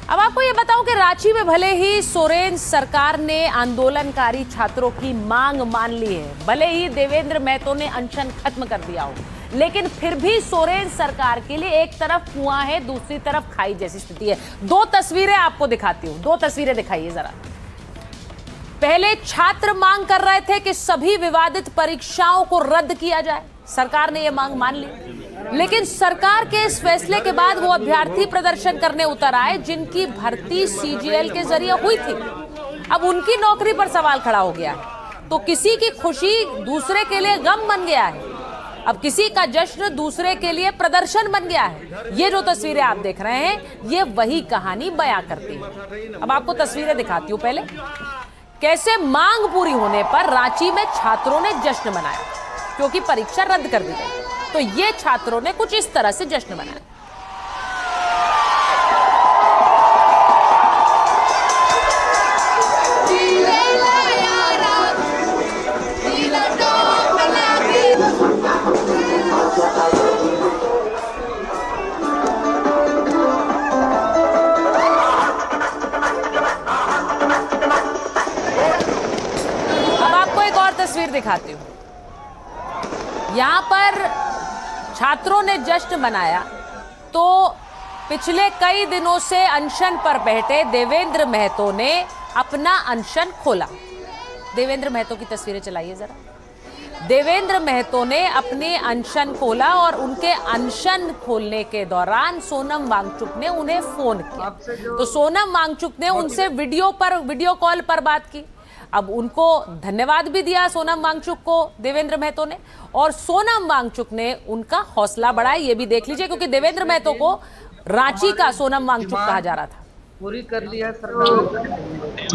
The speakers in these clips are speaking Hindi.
अब आपको ये बताऊं कि रांची में भले ही सोरेन सरकार ने आंदोलनकारी छात्रों की मांग मान ली है, भले ही देवेंद्र महतो ने अनशन खत्म कर दिया हो, लेकिन फिर भी सोरेन सरकार के लिए एक तरफ कुआं है, दूसरी तरफ खाई जैसी स्थिति है। दो तस्वीरें आपको दिखाती हूं, दो तस्वीरें दिखाइए जरा। पहले छात्र मांग कर रहे थे कि सभी विवादित परीक्षाओं को रद्द किया जाए, सरकार ने यह मांग मान ली, लेकिन सरकार के इस फैसले के बाद वो अभ्यर्थी प्रदर्शन करने उतर आए जिनकी भर्ती सीजीएल के जरिए हुई थी। अब उनकी नौकरी पर सवाल खड़ा हो गया है। तो किसी की खुशी दूसरे के लिए गम बन गया है, अब किसी का जश्न दूसरे के लिए प्रदर्शन बन गया है। ये जो तस्वीरें आप देख रहे हैं, ये वही कहानी बयां करती है। अब आपको तस्वीरें दिखाती हूं। पहले कैसे मांग पूरी होने पर रांची में छात्रों ने जश्न मनाया क्योंकि परीक्षा रद्द कर दी गई। तो ये छात्रों ने कुछ इस तरह से जश्न मनाया। अब आपको एक और तस्वीर दिखाती हूं। यहां पर छात्रों ने जश्न मनाया तो पिछले कई दिनों से अनशन पर बैठे देवेंद्र महतो ने अपना अनशन खोला। देवेंद्र महतो की तस्वीरें चलाइए जरा। देवेंद्र महतो ने अपने अनशन खोला और उनके अनशन खोलने के दौरान सोनम वांगचुक ने उन्हें फोन किया। तो सोनम वांगचुक ने उनसे वीडियो कॉल पर बात की। अब उनको धन्यवाद भी दिया सोनम वांगचुक को देवेंद्र महतो ने, और सोनम वांगचुक ने उनका हौसला बढ़ाया। ये भी देख लीजिए, क्योंकि देवेंद्र महतो को रांची का सोनम वांगचुक कहा जा रहा था। पूरी कर लिया सरकार,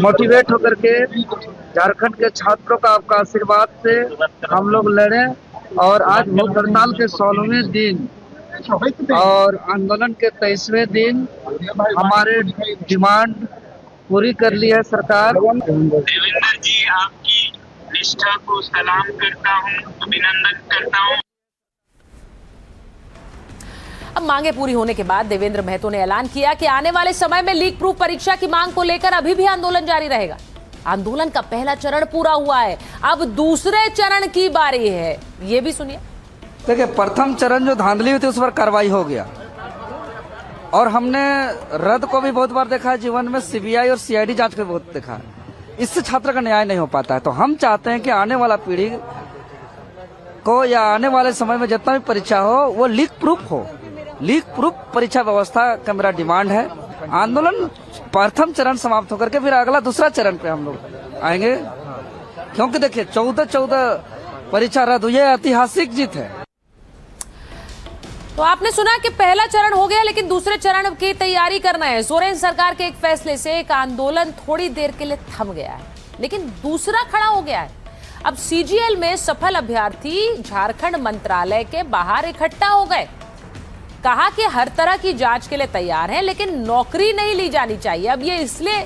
मोटिवेट होकर के झारखंड के छात्रों का आपका आशीर्वाद से हम लोग लड़े और आज भूख हड़ताल के 16वें दिन और आंदोलन के 23वें दिन हमारे डिमांड पूरी कर ली है सरकार। देवेंद्र जी, आपकी निष्ठा को सलाम करता हूँ, अभिनंदन करता हूँ। अब मांगे पूरी होने के बाद देवेंद्र महतो ने ऐलान किया कि आने वाले समय में लीक प्रूफ परीक्षा की मांग को लेकर अभी भी आंदोलन जारी रहेगा। आंदोलन का पहला चरण पूरा हुआ है, अब दूसरे चरण की बारी है। ये भी सुनिए। देखिए, प्रथम चरण जो धांधली हुई थी उस पर कार्रवाई हो गया और हमने रद्द को भी बहुत बार देखा है जीवन में, सीबीआई और सीआईडी जांच को बहुत देखा है। इससे छात्र का न्याय नहीं हो पाता है। तो हम चाहते हैं कि आने वाला पीढ़ी को या आने वाले समय में जितना भी परीक्षा हो वो लीक प्रूफ हो। लीक प्रूफ परीक्षा व्यवस्था का मेरा डिमांड है। आंदोलन प्रथम चरण समाप्त होकर के फिर अगला दूसरा चरण पे हम लोग आएंगे, क्योंकि देखिए 14 परीक्षा रद्द हुई है, ऐतिहासिक जीत है। तो आपने सुना कि पहला चरण हो गया, लेकिन दूसरे चरण की तैयारी करना है। सोरेन सरकार के एक फैसले से एक आंदोलन थोड़ी देर के लिए थम गया है, लेकिन दूसरा खड़ा हो गया है। अब सीजीएल में सफल अभ्यर्थी झारखंड मंत्रालय के बाहर इकट्ठा हो गए। कहा कि हर तरह की जांच के लिए तैयार हैं, लेकिन नौकरी नहीं ली जानी चाहिए। अब ये इसलिए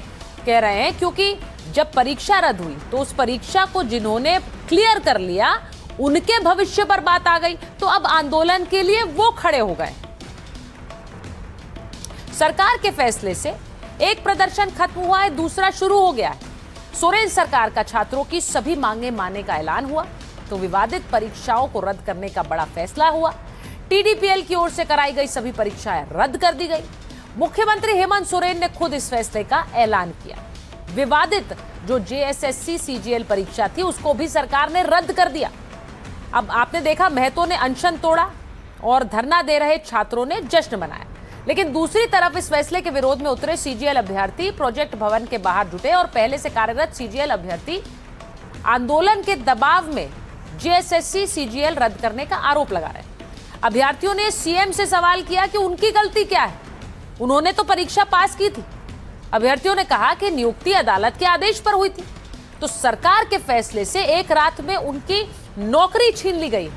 कह रहे हैं क्योंकि जब परीक्षा रद्द हुई तो उस परीक्षा को जिन्होंने क्लियर कर लिया उनके भविष्य पर बात आ गई, तो अब आंदोलन के लिए वो खड़े हो गए। सरकार के फैसले से एक प्रदर्शन खत्म हुआ है, दूसरा शुरू हो गया है। सोरेन सरकार का छात्रों की सभी मांगे मानने का ऐलान हुआ तो विवादित परीक्षाओं को रद्द करने का बड़ा फैसला हुआ। टीडीपीएल की ओर से कराई गई सभी परीक्षाएं रद्द कर दी गई। मुख्यमंत्री हेमंत सोरेन ने खुद इस फैसले का ऐलान किया। विवादित जो जेएसएससी सीजीएल परीक्षा थी उसको भी सरकार ने रद्द कर दिया। अब आपने देखा महतो ने अनशन तोड़ा और धरना दे रहे छात्रों ने जश्न मनाया, लेकिन दूसरी तरफ इस फैसले के विरोध में उतरे सीजीएल अभ्यर्थी प्रोजेक्ट भवन के बाहर जुटे और पहले से कार्यरत सीजीएल अभ्यर्थी आंदोलन के दबाव में जेएसएससी सीजीएल रद्द करने का आरोप लगा रहे हैं। अभ्यर्थियों ने सीएम से सवाल किया कि उनकी गलती क्या है, उन्होंने तो परीक्षा पास की थी। अभ्यर्थियों ने कहा कि नियुक्ति अदालत के आदेश पर हुई थी, तो सरकार के फैसले से एक रात में उनकी नौकरी छीन ली गई।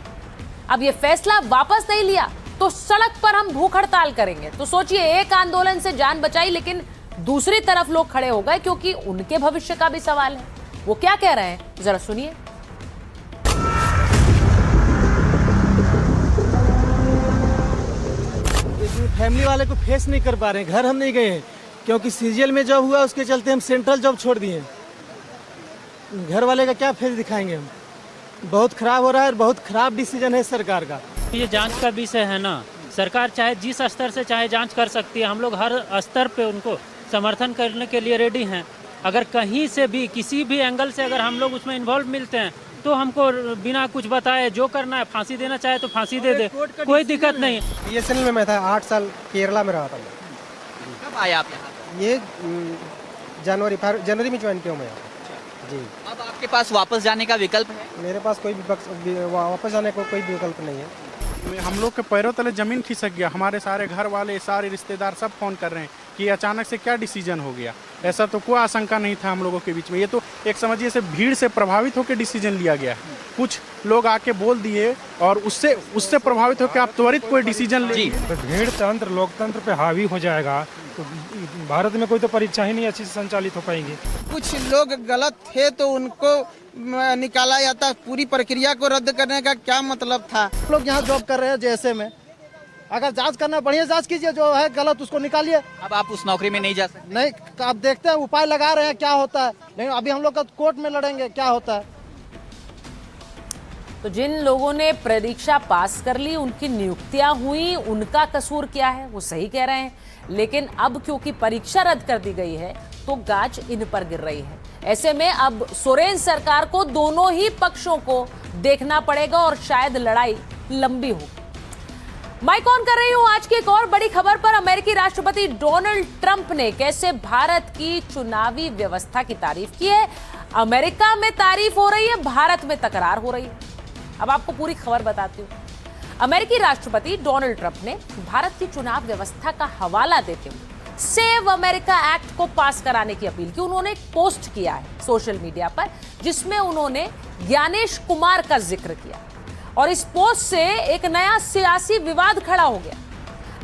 अब ये फैसला वापस नहीं लिया तो सड़क पर हम भूख हड़ताल करेंगे। तो सोचिए, एक आंदोलन से जान बचाई, लेकिन दूसरी तरफ लोग खड़े हो गए क्योंकि उनके भविष्य का भी सवाल है। वो क्या कह रहे हैं जरा सुनिए। फैमिली वाले को फेस नहीं कर पा रहे हैं, घर हम नहीं गए हैं, क्योंकि सीरियल में जॉब हुआ उसके चलते हम सेंट्रल जॉब छोड़ दिए। घर वाले का क्या फेस दिखाएंगे हम। बहुत खराब हो रहा है और बहुत खराब डिसीजन है सरकार का। ये जांच का विषय है ना, सरकार चाहे जिस स्तर से चाहे जांच कर सकती है। हम लोग हर स्तर पे उनको समर्थन करने के लिए रेडी हैं। अगर कहीं से भी किसी भी एंगल से अगर हम लोग उसमें इन्वॉल्व मिलते हैं तो हमको बिना कुछ बताए जो करना है, फांसी देना चाहे तो फांसी दे दे, कोई दिक्कत नहीं। बीएसएनएल में मैं था 8 साल, केरला में रहा था। कब आए आप यहाँ? ये जनवरी में ज्वाइन किया मैं जी। अब आपके पास वापस जाने का विकल्प है? मेरे पास कोई वापस जाने को कोई विकल्प नहीं है। हम लोग के पैरों तले जमीन खिसक गया। हमारे सारे घर वाले, सारे रिश्तेदार सब फोन कर रहे हैं कि अचानक से क्या डिसीजन हो गया। ऐसा तो कोई आशंका नहीं था हम लोगों के बीच में। ये तो एक समझिए से भीड़ से प्रभावित होकर डिसीजन लिया गया है। कुछ लोग आके बोल दिए और उससे प्रभावित होकर आप त्वरित कोई डिसीजन ले। तो भीड़ तंत्र लोकतंत्र पे हावी हो जाएगा तो भारत में कोई तो परीक्षा ही नहीं अच्छी से संचालित हो पाएंगी। कुछ लोग गलत थे तो उनको निकाला जाता। पूरी प्रक्रिया को रद्द करने का क्या मतलब था? लोग यहाँ जॉब कर रहे हैं जैसे में, अगर जांच करना बढ़िया जांच कीजिए, जो है गलत उसको निकालिए। अब आप उस नौकरी में नहीं जा सकते? नहीं, आप देखते हैं उपाय लगा रहे हैं क्या होता है, लेकिन अभी हम लोग का कोर्ट में लड़ेंगे क्या होता है। तो जिन लोगों ने परीक्षा पास कर ली, उनकी नियुक्तियां हुई, उनका कसूर क्या है? वो सही कह रहे हैं, लेकिन अब क्योंकि परीक्षा रद्द कर दी गई है तो गाज इन पर गिर रही है। ऐसे में अब सोरेन सरकार को दोनों ही पक्षों को देखना पड़ेगा और शायद लड़ाई लंबी होगी। माइक ऑन कर रही हूं आज की एक और बड़ी खबर पर। अमेरिकी राष्ट्रपति डोनाल्ड ट्रंप ने कैसे भारत की चुनावी व्यवस्था की तारीफ की है। अमेरिका में तारीफ हो रही है, भारत में तकरार हो रही है। अब आपको पूरी खबर बताती हूं। अमेरिकी राष्ट्रपति डोनाल्ड ट्रंप ने भारत की चुनाव व्यवस्था का हवाला देते हुए सेव अमेरिका एक्ट को पास कराने की अपील की। उन्होंने एक पोस्ट किया है सोशल मीडिया पर, जिसमें उन्होंने ज्ञानेश कुमार का जिक्र किया और इस पोस्ट से एक नया सियासी विवाद खड़ा हो गया।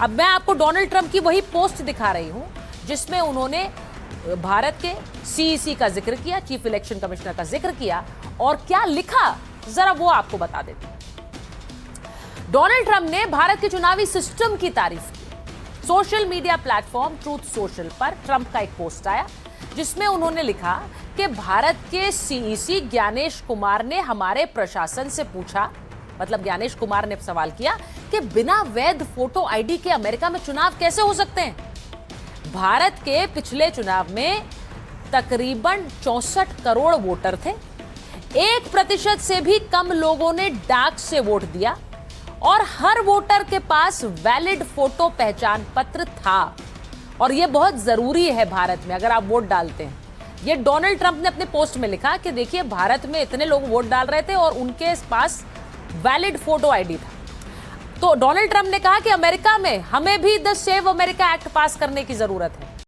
अब मैं आपको डोनाल्ड ट्रंप की वही पोस्ट दिखा रही हूं जिसमें उन्होंने भारत के सीईसी का जिक्र किया, चीफ इलेक्शन कमिश्नर का जिक्र किया, और क्या लिखा जरा वो आपको बता देते हैं। डोनाल्ड ट्रंप ने भारत के चुनावी सिस्टम की तारीफ की। Social media platform truth social पर ट्रंप का एक पोस्ट आया जिसमें उन्होंने लिखा कि भारत के सीईसी ज्ञानेश कुमार ने हमारे प्रशासन से पूछा, मतलब ज्ञानेश कुमार ने सवाल किया कि बिना वैध फोटो आईडी के अमेरिका में चुनाव कैसे हो सकते हैं। भारत के पिछले चुनाव में तकरीबन 64 करोड़ वोटर थे। 1% से भी कम लोगों ने डाक से वोट दिया और हर वोटर के पास वैलिड फोटो पहचान पत्र था। और यह बहुत जरूरी है भारत में अगर आप वोट डालते हैं। यह डोनाल्ड ट्रंप ने अपने पोस्ट में लिखा कि देखिए भारत में इतने लोग वोट डाल रहे थे और उनके पास वैलिड फोटो आईडी था। तो डोनाल्ड ट्रंप ने कहा कि अमेरिका में हमें भी द सेव अमेरिका एक्ट पास करने की जरूरत है।